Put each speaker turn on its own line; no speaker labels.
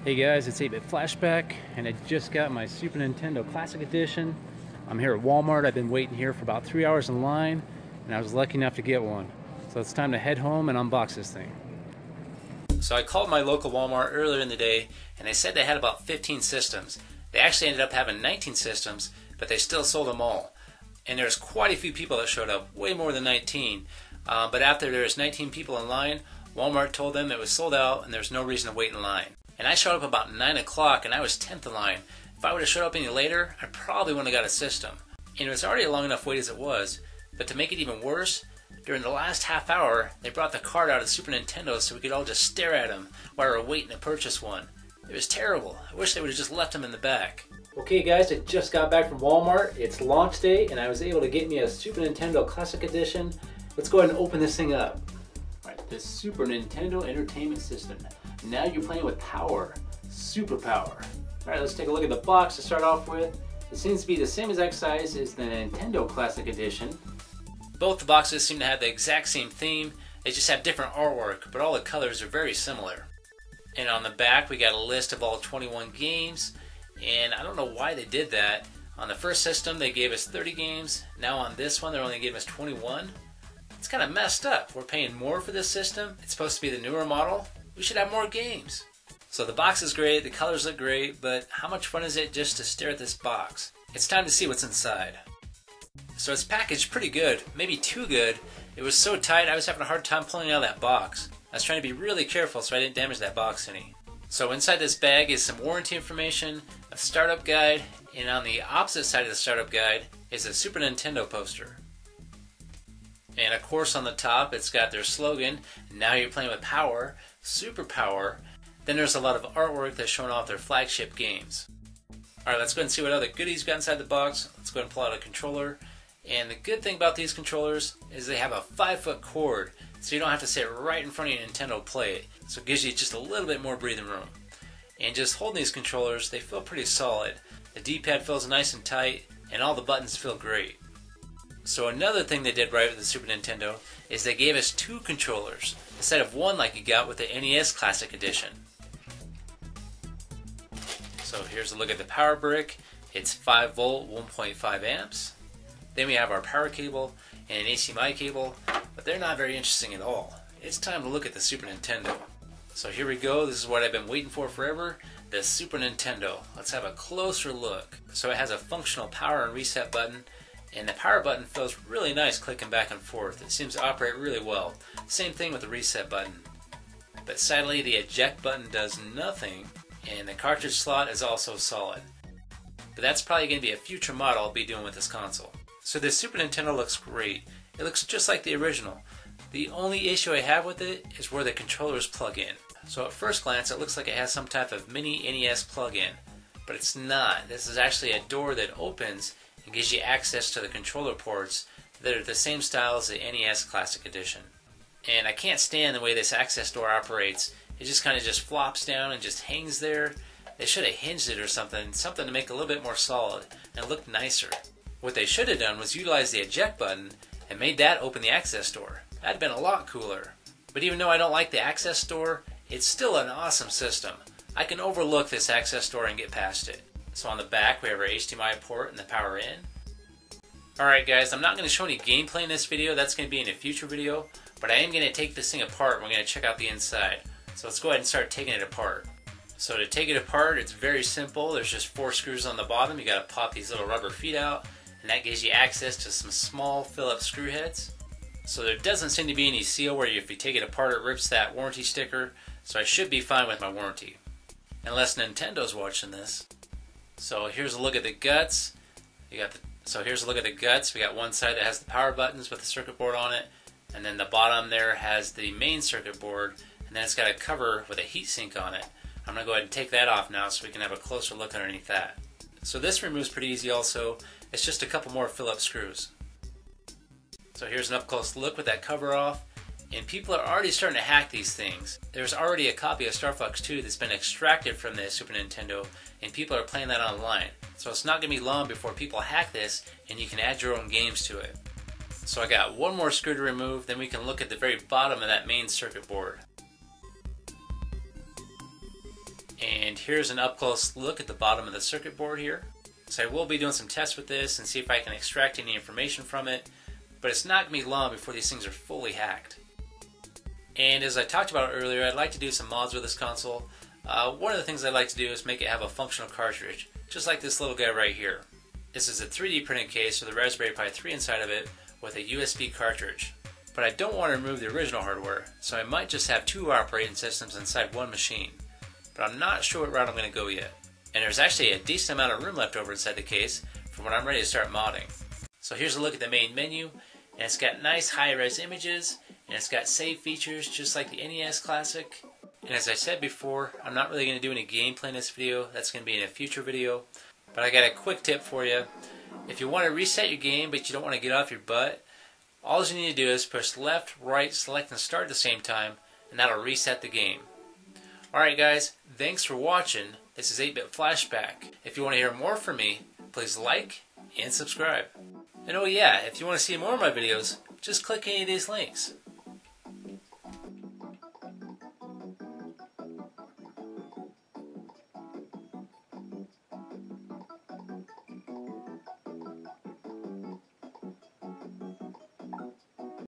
Hey guys, it's 8-Bit Flashback, and I just got my Super Nintendo Classic Edition. I'm here at Walmart. I've been waiting here for about 3 hours in line, and I was lucky enough to get one. So it's time to head home and unbox this thing. So I called my local Walmart earlier in the day, and they said they had about 15 systems. They actually ended up having 19 systems, but they still sold them all. And there's quite a few people that showed up, way more than 19. But after there's 19 people in line, Walmart told them it was sold out and there's no reason to wait in line. And I showed up about 9 o'clock and I was 10th in line. If I would have showed up any later, I probably wouldn't have got a system. And it was already a long enough wait as it was, but to make it even worse, during the last half hour, they brought the card out of Super Nintendo so we could all just stare at them while we were waiting to purchase one. It was terrible. I wish they would have just left them in the back. Okay guys, I just got back from Walmart. It's launch day and I was able to get me a Super Nintendo Classic Edition. Let's go ahead and open this thing up. Alright, this Super Nintendo Entertainment System. Now you're playing with power. Super power. Alright, let's take a look at the box to start off with. It seems to be the same exact size as the Nintendo Classic Edition. Both the boxes seem to have the exact same theme. They just have different artwork, but all the colors are very similar. And on the back we got a list of all 21 games. And I don't know why they did that. On the first system they gave us 30 games. Now on this one they're only giving us 21. It's kind of messed up. We're paying more for this system. It's supposed to be the newer model. We should have more games. So the box is great, the colors look great, but how much fun is it just to stare at this box? It's time to see what's inside. So it's packaged pretty good, maybe too good. It was so tight I was having a hard time pulling out of that box. I was trying to be really careful so I didn't damage that box any. So inside this bag is some warranty information, a startup guide, and on the opposite side of the startup guide is a Super Nintendo poster. And of course on the top it's got their slogan, now you're playing with power, super power. Then there's a lot of artwork that's showing off their flagship games. Alright, let's go ahead and see what other goodies got inside the box. Let's go ahead and pull out a controller. And the good thing about these controllers is they have a 5-foot cord, so you don't have to sit right in front of your Nintendo to play it. So it gives you just a little bit more breathing room. And just holding these controllers, they feel pretty solid. The D-pad feels nice and tight, and all the buttons feel great. So another thing they did right with the Super Nintendo is they gave us 2 controllers instead of one like you got with the NES Classic Edition. So here's a look at the power brick. It's 5 volt, 1.5 amps. Then we have our power cable and an HDMI cable, but they're not very interesting at all. It's time to look at the Super Nintendo. So here we go. This is what I've been waiting for forever, the Super Nintendo. Let's have a closer look. So it has a functional power and reset button. And the power button feels really nice clicking back and forth. It seems to operate really well. Same thing with the reset button. But sadly the eject button does nothing, and the cartridge slot is also solid. But that's probably going to be a future model I'll be doing with this console. So this Super Nintendo looks great. It looks just like the original. The only issue I have with it is where the controllers plug in. So at first glance it looks like it has some type of mini NES plug-in. But it's not. This is actually a door that opens and gives you access to the controller ports that are the same style as the NES Classic Edition. And I can't stand the way this access door operates. It just kind of just flops down and just hangs there. They should have hinged it or something to make it a little bit more solid and look nicer. What they should have done was utilize the eject button and made that open the access door. That'd been a lot cooler. But even though I don't like the access door, it's still an awesome system. I can overlook this access door and get past it. So on the back we have our HDMI port and the power in. Alright guys, I'm not going to show any gameplay in this video, that's going to be in a future video, but I am going to take this thing apart and we're going to check out the inside. So let's go ahead and start taking it apart. So to take it apart, it's very simple. There's just 4 screws on the bottom. You got to pop these little rubber feet out, and that gives you access to some small Phillips screw heads. So there doesn't seem to be any seal where if you take it apart it rips that warranty sticker, so I should be fine with my warranty. Unless Nintendo's watching this. So here's a look at the guts. Here's a look at the guts. We got one side that has the power buttons with the circuit board on it, and then the bottom there has the main circuit board, and then it's got a cover with a heatsink on it. I'm going to go ahead and take that off now so we can have a closer look underneath that. So this removes pretty easy also. It's just a couple more Phillips screws. So here's an up close look with that cover off. And people are already starting to hack these things. There's already a copy of Star Fox 2 that's been extracted from the Super Nintendo, and people are playing that online. So it's not going to be long before people hack this and you can add your own games to it. So I got one more screw to remove, then we can look at the very bottom of that main circuit board. And here's an up-close look at the bottom of the circuit board here. So I will be doing some tests with this and see if I can extract any information from it, but it's not going to be long before these things are fully hacked. And as I talked about earlier, I'd like to do some mods with this console. One of the things I'd like to do is make it have a functional cartridge, just like this little guy right here. This is a 3D printed case with a Raspberry Pi 3 inside of it with a USB cartridge. But I don't want to remove the original hardware, so I might just have two operating systems inside one machine. But I'm not sure what route I'm going to go yet. And there's actually a decent amount of room left over inside the case for when I'm ready to start modding. So here's a look at the main menu, and it's got nice high-res images, and it's got save features just like the NES Classic. And as I said before, I'm not really going to do any gameplay in this video. That's going to be in a future video. But I got a quick tip for you. If you want to reset your game but you don't want to get off your butt, all you need to do is push left, right, select, and start at the same time, and that'll reset the game. Alright guys, thanks for watching. This is 8-Bit Flashback. If you want to hear more from me, please like and subscribe. And oh yeah, if you want to see more of my videos, just click any of these links.